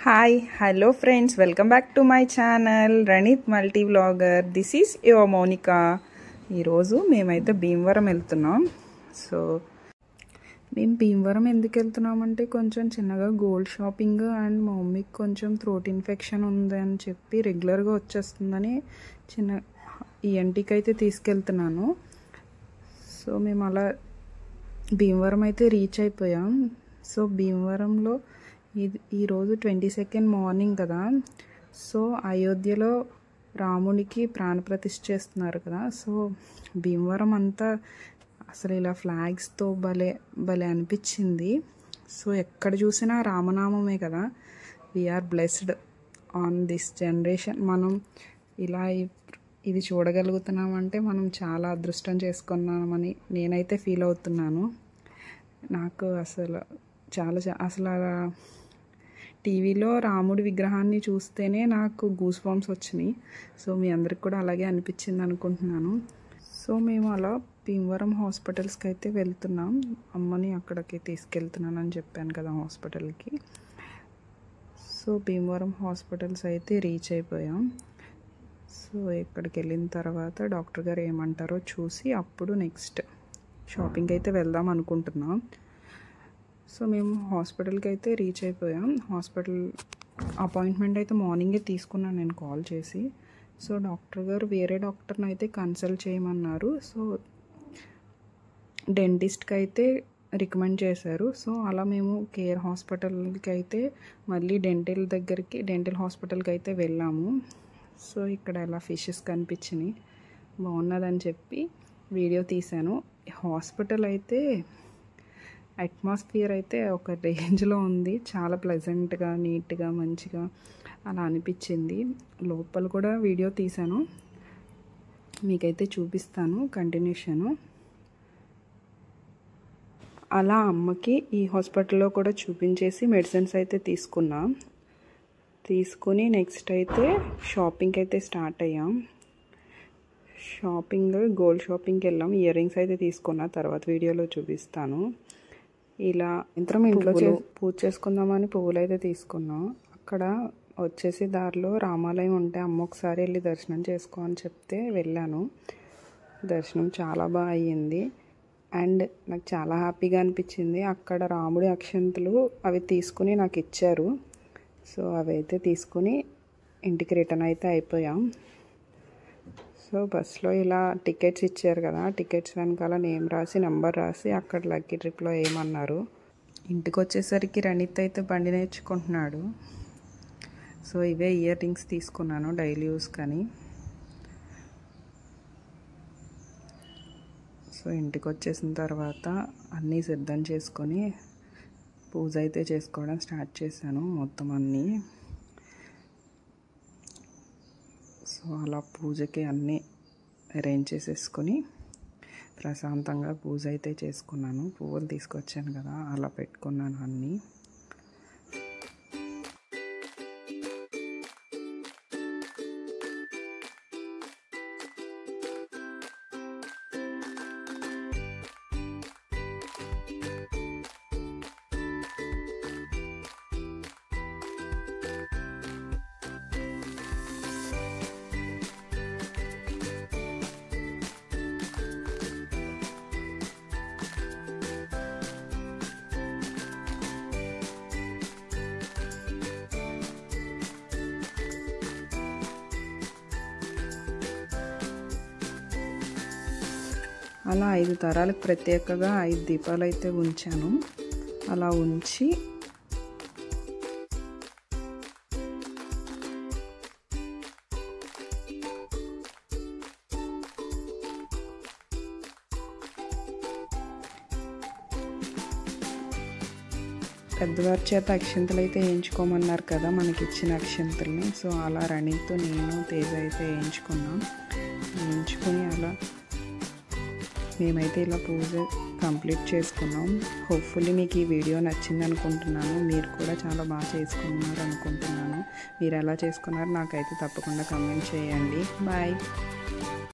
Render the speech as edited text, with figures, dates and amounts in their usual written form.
Hi, hello friends, welcome back to my channel Ranit Multi Vlogger. This is your Monica. ఈరోజు మేమైతే భీమవరం వెళ్తున్నాం. So మేము భీమవరం ఎందుకు వెళ్తున్నామంటే కొంచెం చిన్నగా గోల్డ్ షాపింగ్ అండ్ మా మమ్మీకి కొంచెం థ్రోట్ ఇన్ఫెక్షన్ ఉంది అని చెప్పి రెగ్యులర్గా వచ్చేస్తుందని చిన్న ఈఎన్టీకి అయితే తీసుకెళ్తున్నాను. సో మేము అలా భీమవరం అయితే రీచ్ అయిపోయాం. సో భీమవరంలో ఈరోజు 22nd మార్నింగ్ కదా. సో అయోధ్యలో రామునికి ప్రాణప్రతిష్ఠ చేస్తున్నారు కదా. సో భీమవరం అంతా అసలు ఇలా ఫ్లాగ్స్తో భలే అనిపించింది. సో ఎక్కడ చూసినా రామనామమే కదా. We are blessed on this generation. మనం ఇలా ఇది చూడగలుగుతున్నామంటే మనం చాలా అదృష్టం చేసుకున్నామని నేనైతే ఫీల్ అవుతున్నాను. నాకు అసలు టీవీలో రాముడి విగ్రహాన్ని చూస్తేనే నాకు గూస్ బంప్స్ వచ్చినాయి. సో మీ అందరికి కూడా అలాగే అనిపించింది అనుకుంటున్నాను. సో మేము అలా భీమవరం హాస్పిటల్స్కి అయితే వెళ్తున్నాం. అమ్మని అక్కడికి తీసుకెళ్తున్నాను అని చెప్పాను కదా హాస్పిటల్కి. సో భీమవరం హాస్పిటల్స్ అయితే రీచ్ అయిపోయాం. సో ఇక్కడికి వెళ్ళిన తర్వాత డాక్టర్ గారు ఏమంటారో చూసి అప్పుడు నెక్స్ట్ షాపింగ్ అయితే వెళ్దాం అనుకుంటున్నాం. సో మేము హాస్పిటల్కి అయితే రీచ్ అయిపోయాం. హాస్పిటల్ అపాయింట్మెంట్ అయితే మార్నింగే తీసుకున్నాను నేను కాల్ చేసి. సో డాక్టర్ గారు వేరే డాక్టర్ని అయితే కన్సల్ట్ చేయమన్నారు. సో డెంటిస్ట్కి అయితే రికమెండ్ చేశారు. సో అలా మేము కేర్ హాస్పిటల్కి అయితే మళ్ళీ డెంటల్ హాస్పిటల్కి అయితే వెళ్ళాము. సో ఇక్కడ ఎలా ఫిషెస్ కనిపించినాయి, బాగున్నదని చెప్పి వీడియో తీశాను. హాస్పిటల్ అయితే అట్మాస్ఫియర్ అయితే ఒక రేంజ్లో ఉంది. చాలా ప్లెజెంట్గా, నీట్గా, మంచిగా అలా అనిపించింది. లోపల కూడా వీడియో తీశాను, మీకైతే చూపిస్తాను కంటిన్యూషను. అలా అమ్మకి ఈ హాస్పిటల్లో కూడా చూపించేసి మెడిసిన్స్ అయితే తీసుకుని నెక్స్ట్ అయితే షాపింగ్కి అయితే స్టార్ట్ అయ్యాం. గోల్డ్ షాపింగ్కి వెళ్ళాం. ఇయర్ రింగ్స్ అయితే తీసుకున్నా, తర్వాత వీడియోలో చూపిస్తాను. ఇలా ఇంట్లో పూజ చేసుకుందామని పువ్వులు అయితే తీసుకున్నాం. అక్కడ వచ్చేసి దారిలో రామాలయం ఉంటే అమ్మ ఒకసారి వెళ్ళి దర్శనం చేసుకో అని చెప్తే వెళ్ళాను. దర్శనం చాలా బాగా అయ్యింది అండ్ నాకు చాలా హ్యాపీగా అనిపించింది. అక్కడ రాముడి అక్షంతలు అవి తీసుకుని నాకు ఇచ్చారు. సో అవి అయితే తీసుకుని ఇంటికి రిటర్న్ అయితే అయిపోయాం. సో బస్లో ఇలా టికెట్స్ ఇచ్చారు కదా, టికెట్స్ వెనకాల నేమ్ రాసి నెంబర్ రాసి అక్కడ లక్కీ ట్రిప్లో ఏమన్నారు. ఇంటికి వచ్చేసరికి రణిత్ అయితే బండి నేర్చుకుంటున్నాడు. సో ఇవే ఇయర్ రింగ్స్ తీసుకున్నాను డైలీ యూస్ కానీ. సో ఇంటికి వచ్చేసిన తర్వాత అన్నీ సిద్ధం చేసుకొని పూజ అయితే చేసుకోవడం స్టార్ట్ చేశాను మొత్తం అన్నీ. సో అలా పూజకి అన్నీ అరేంజ్ చేసేసుకొని ప్రశాంతంగా పూజ అయితే చేసుకున్నాను. పువ్వులు తీసుకొచ్చాను కదా, అలా పెట్టుకున్నాను అన్నీ. అలా 5 తరాలకు ప్రత్యేకంగా 5 దీపాలు అయితే ఉంచాను. అలా ఉంచి పెద్దవారి చేత అక్షంతలు అయితే వేయించుకోమన్నారు కదా మనకి ఇచ్చిన అక్షంతల్ని. సో అలా రణితో నేను తేజ అయితే వేయించుకొని అలా మేమైతే ఇలా పూజ కంప్లీట్ చేసుకున్నాం. హోప్ఫుల్లీ మీకు ఈ వీడియో నచ్చింది అనుకుంటున్నాను. మీరు కూడా చాలా బాగా చేసుకున్నారు అనుకుంటున్నాను. మీరు ఎలా చేసుకున్నారు నాకైతే తప్పకుండా కామెంట్ చేయండి. బాయ్.